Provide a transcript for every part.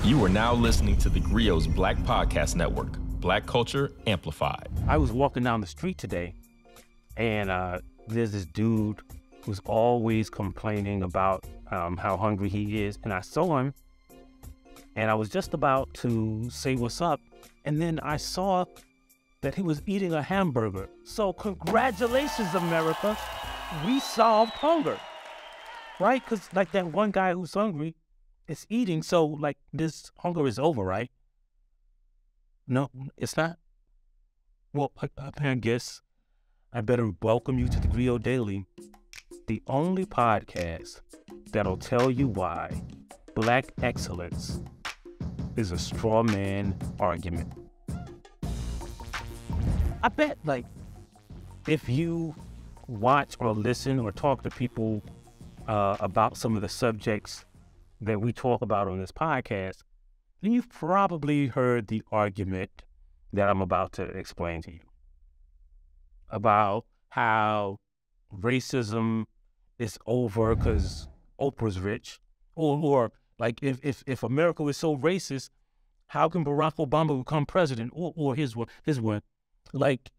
You are now listening to theGrio's Black Podcast Network, Black Culture Amplified. I was walking down the street today, and there's this dude who's always complaining about how hungry he is, and I saw him, and I was just about to say what's up, and then I saw that he was eating a hamburger. So congratulations, America. We solved hunger, right? Because like that one guy who's hungry is eating, so like this hunger is over, right? No, it's not. Well, I guess I better welcome you to theGrio Daily, the only podcast that'll tell you why Black excellence is a straw man argument. I bet, like, if you watch or listen or talk to people about some of the subjects that we talk about on this podcast, then you've probably heard the argument that I'm about to explain to you about how racism is over because Oprah's rich, or like if America was so racist, how can Barack Obama become president? Or his one, like,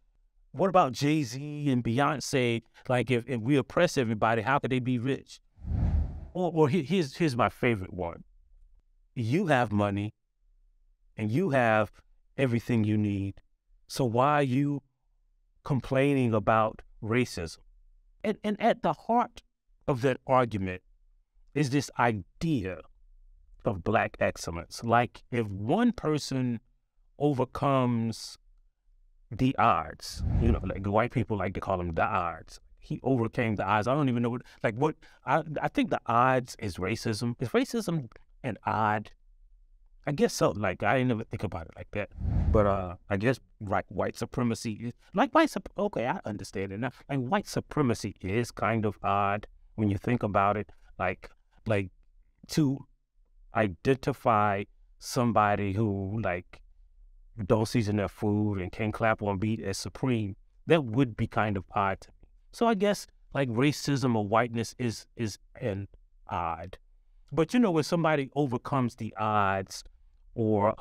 what about Jay-Z and Beyonce? Like, if we oppress everybody, how could they be rich? Or here's my favorite one. You have money and you have everything you need. So why are you complaining about racism? And at the heart of that argument is this idea of Black excellence. Like, if one person overcomes the odds, you know, like the white people like to call them the odds. He overcame the odds. I don't even know I think the odds is racism. Is racism an odd? I guess so. Like, I didn't ever think about it like that. But I guess like white supremacy is like okay, I understand it now. Like, white supremacy is kind of odd when you think about it. Like to identify somebody who like don't season their food and can't clap on beat as supreme, that would be kind of odd to me. So I guess like racism or whiteness is an odd. But you know, when somebody overcomes the odds, or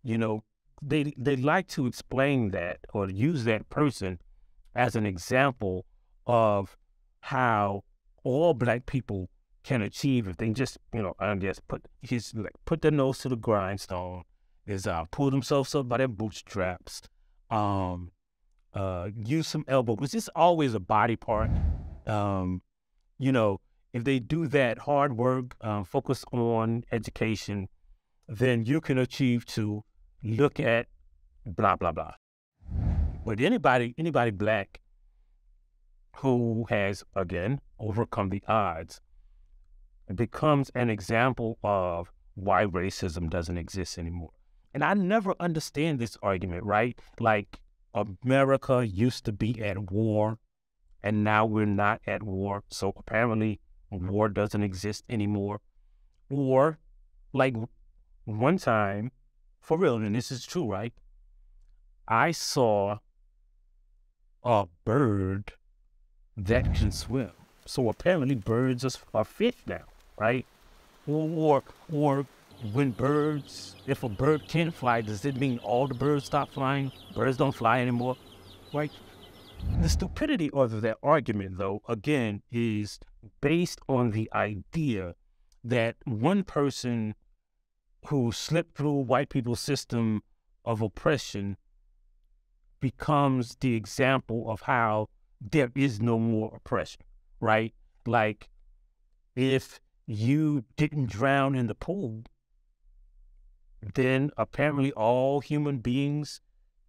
you know, they like to explain that or use that person as an example of how all Black people can achieve if they just, you know, I guess put their nose to the grindstone, is pull themselves up by their bootstraps, use some elbow, which is always a body part. You know, if they do that hard work, focus on education, then you can achieve to look at blah, blah, blah. But anybody Black who has, again, overcome the odds becomes an example of why racism doesn't exist anymore. And I never understand this argument, right? Like, America used to be at war, and now we're not at war, so apparently war doesn't exist anymore. Or, like, one time, for real, and this is true, right? I saw a bird that can swim. So apparently birds are fish now, right? Or when if a bird can't fly, does it mean all the birds stop flying? Birds don't fly anymore, right? The stupidity of that argument, though, again, is based on the idea that one person who slipped through white people's system of oppression becomes the example of how there is no more oppression, right? Like, if you didn't drown in the pool, then apparently all human beings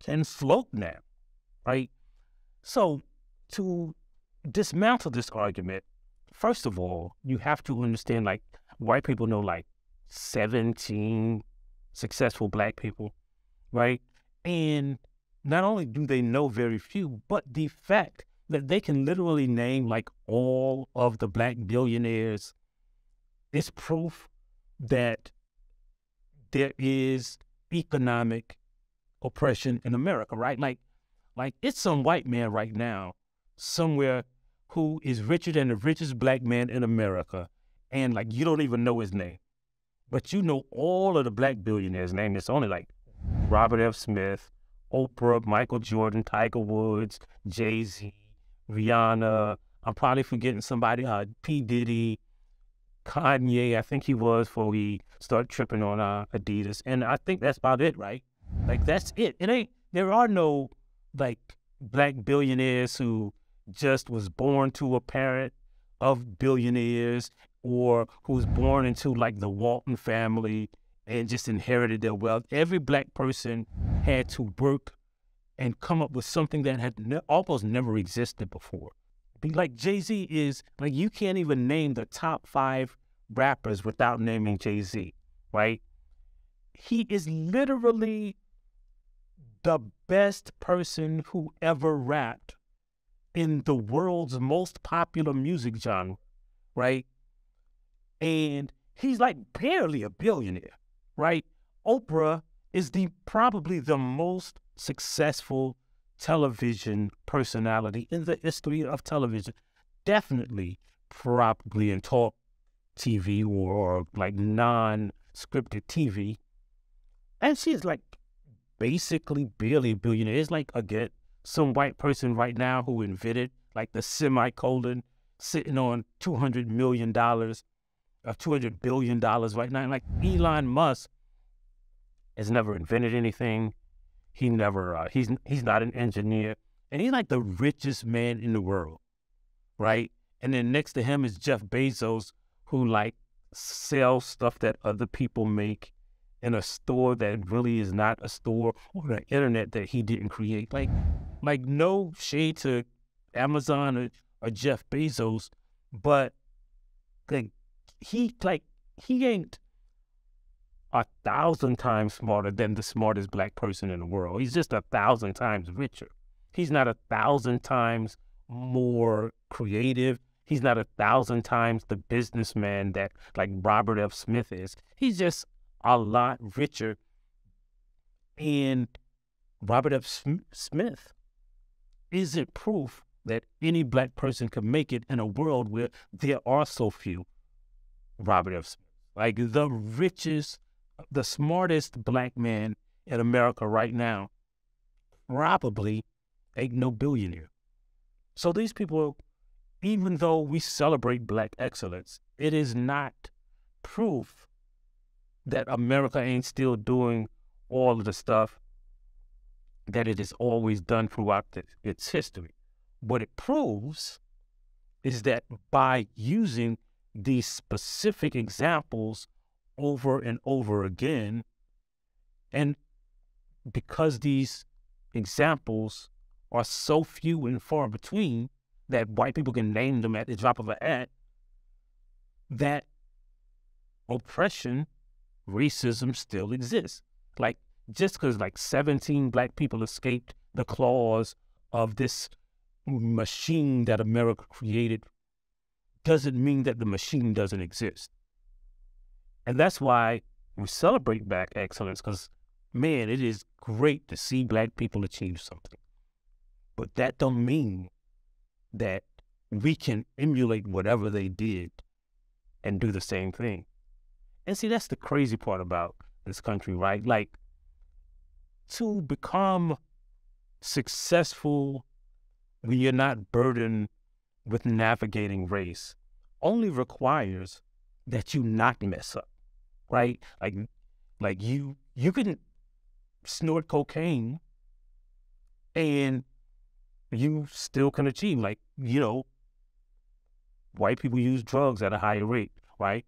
can float now, right? So to dismantle this argument, first of all, you have to understand, like, white people know like 17 successful Black people, right? And not only do they know very few, but the fact that they can literally name like all of the Black billionaires is proof that there is economic oppression in America, right? Like it's some white man right now somewhere who is richer than the richest Black man in America, and like you don't even know his name. But you know all of the black billionaires' names. It's only like Robert F. Smith, Oprah, Michael Jordan, Tiger Woods, Jay-Z, Rihanna. I'm probably forgetting somebody, P. Diddy, Kanye, I think he was before he started tripping on Adidas. And I think that's about it, right? Like, that's it. There are no, like, black billionaires who just was born to a parent of billionaires or who was born into, like, the Walton family and just inherited their wealth. Every black person had to work and come up with something that had almost never existed before. Like Jay-Z is, like, you can't even name the top 5 rappers without naming Jay-Z, right? He is literally the best person who ever rapped in the world's most popular music genre, right? And he's like barely a billionaire, right? Oprah is probably the most successful television personality in the history of television. Definitely, probably in talk TV or like non-scripted TV. And she's like basically barely a billionaire. It's like, again, some white person right now who invented like the semicolon sitting on $200 million or $200 billion right now. Like Elon Musk has never invented anything. He never, he's not an engineer. And he's like the richest man in the world, right? And then next to him is Jeff Bezos, who like sells stuff that other people make in a store that really is not a store, or the internet that he didn't create. Like no shade to Amazon or Jeff Bezos, but like he ain't 1,000 times smarter than the smartest black person in the world. He's just 1,000 times richer. He's not 1,000 times more creative. He's not 1,000 times the businessman that like Robert F. Smith is. He's just a lot richer. And Robert F. Smith isn't proof that any black person can make it in a world where there are so few Robert F. Smith. Like the richest, the smartest black man in America right now probably ain't no billionaire. So these people, even though we celebrate black excellence, it is not proof that America ain't still doing all of the stuff that it has always done throughout its history. What it proves is that by using these specific examples over and over again, and because these examples are so few and far between that white people can name them at the drop of a hat, that oppression, racism still exists. Like, just because like 17 black people escaped the claws of this machine that America created doesn't mean that the machine doesn't exist. And that's why we celebrate black excellence, because, man, it is great to see black people achieve something. But that don't mean that we can emulate whatever they did and do the same thing. And see, that's the crazy part about this country, right? Like, to become successful when you're not burdened with navigating race only requires that you not mess up, right? Like you can snort cocaine and you still can achieve. Like, you know, white people use drugs at a higher rate, right?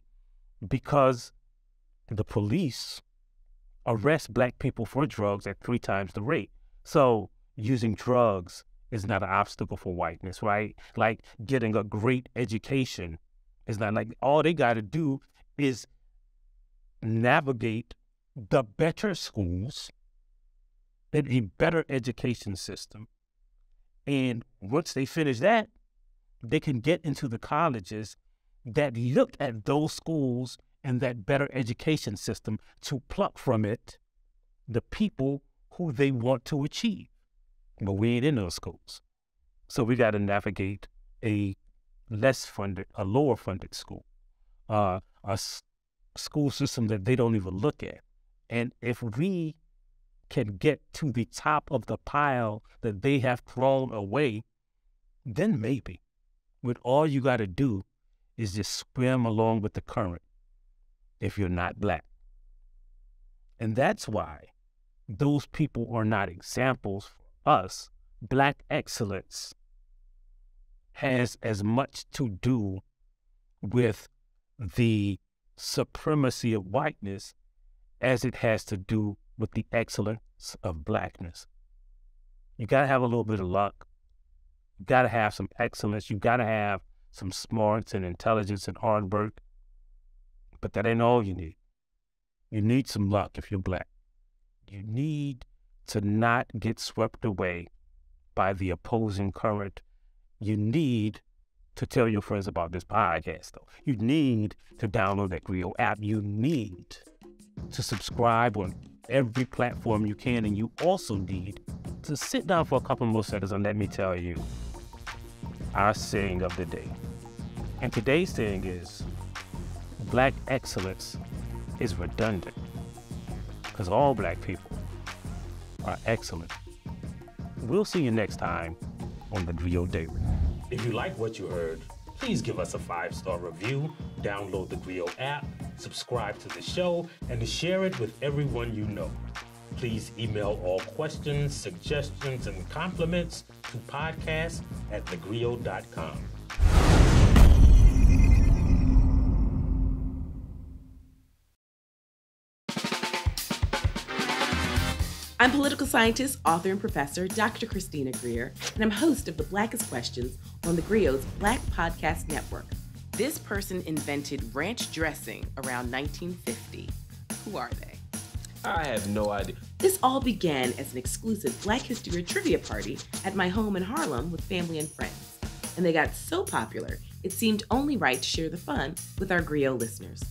Because the police arrest black people for drugs at 3 times the rate. So using drugs is not an obstacle for whiteness, right? Like getting a great education is not, like, all they got to do is navigate the better schools and a better education system. And once they finish that, they can get into the colleges that look at those schools and that better education system to pluck from it the people who they want to achieve. But we ain't in those schools. So we got to navigate a lower funded school, a school system that they don't even look at. And if we can get to the top of the pile that they have thrown away, then maybe. But all you got to do is just swim along with the current if you're not Black. And that's why those people are not examples for us. Black excellence has as much to do with the supremacy of whiteness as it has to do with the excellence of Blackness. You got to have a little bit of luck. You got to have some excellence. You got to have some smarts and intelligence and hard work. But that ain't all you need. You need some luck if you're Black. You need to not get swept away by the opposing current. You need to tell your friends about this podcast, though. You need to download that theGrio app. You need to subscribe on every platform you can, and you also need to sit down for a couple more seconds and let me tell you our saying of the day. And today's saying is, Black excellence is redundant, because all Black people are excellent. We'll see you next time on the theGrio Daily. If you like what you heard, please give us a 5-star review, download the theGrio app, subscribe to the show, and share it with everyone you know. Please email all questions, suggestions, and compliments to podcast@thegrio.com. I'm political scientist, author, and professor Dr. Christina Greer, and I'm host of the Blackest Questions on theGrio's Black Podcast Network. This person invented ranch dressing around 1950. Who are they? I have no idea. This all began as an exclusive Black History trivia party at my home in Harlem with family and friends. And they got so popular, it seemed only right to share the fun with our theGrio listeners.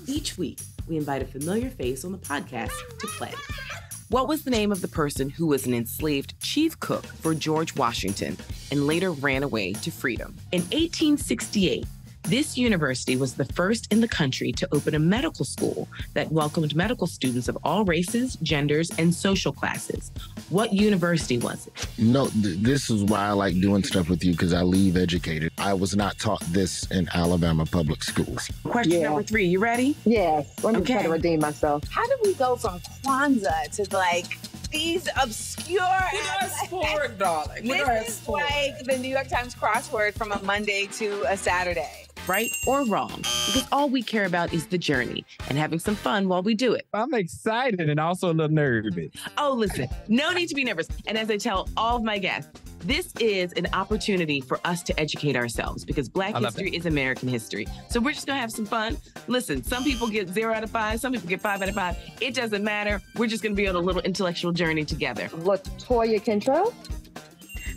Each week, we invite a familiar face on the podcast to play. What was the name of the person who was an enslaved chief cook for George Washington and later ran away to freedom? In 1868, this university was the first in the country to open a medical school that welcomed medical students of all races, genders, and social classes. What university was it? No, this is why I like doing stuff with you, because I leave educated. I was not taught this in Alabama public schools. Question number 3, you ready? Yes, let me try to redeem myself. How do we go from Kwanzaa to like these obscure? Sport, darling. This is like the New York Times crossword from a Monday to a Saturday. Right or wrong? Because all we care about is the journey and having some fun while we do it. I'm excited and also a little nervous. Oh, listen, no need to be nervous. And as I tell all of my guests, this is an opportunity for us to educate ourselves, because Black history is American history. So we're just going to have some fun. Listen, some people get 0 out of 5. Some people get 5 out of 5. It doesn't matter. We're just going to be on a little intellectual journey together. LaToya Cantrell?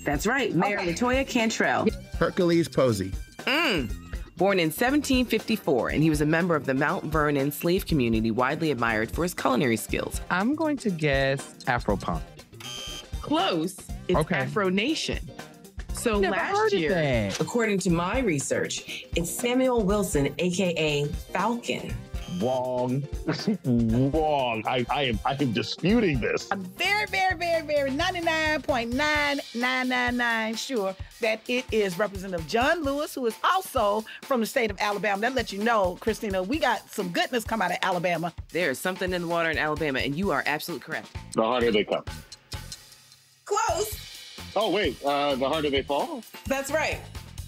That's right. Mayor LaToya Cantrell. Hercules Posey. Born in 1754, and he was a member of the Mount Vernon slave community, widely admired for his culinary skills. I'm going to guess Afro-punk. Close. It's Afro Nation. So last year, according to my research, it's Samuel Wilson, aka Falcon. Wrong. Wrong. I am disputing this. I'm very 99.9999 sure that it is Representative John Lewis, who is also from the state of Alabama. That lets you know, Christina, we got some goodness come out of Alabama. There's something in the water in Alabama, and you are absolutely correct. The harder they come. Close. Oh, wait. The harder they fall? That's right.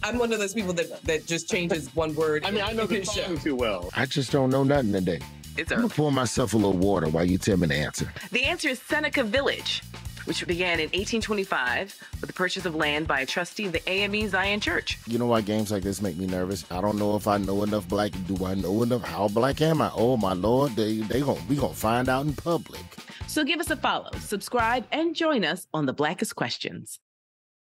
I'm one of those people that just changes one word. I mean, I know the song too well. I just don't know nothing today. It's I'm going to pour myself a little water while you tell me the answer. The answer is Seneca Village, which began in 1825 with the purchase of land by a trustee of the AME Zion Church. You know why games like this make me nervous? I don't know if I know enough Black. Do I know enough? How Black am I? Oh, my Lord, we gonna find out in public. So give us a follow, subscribe, and join us on the Blackest Questions.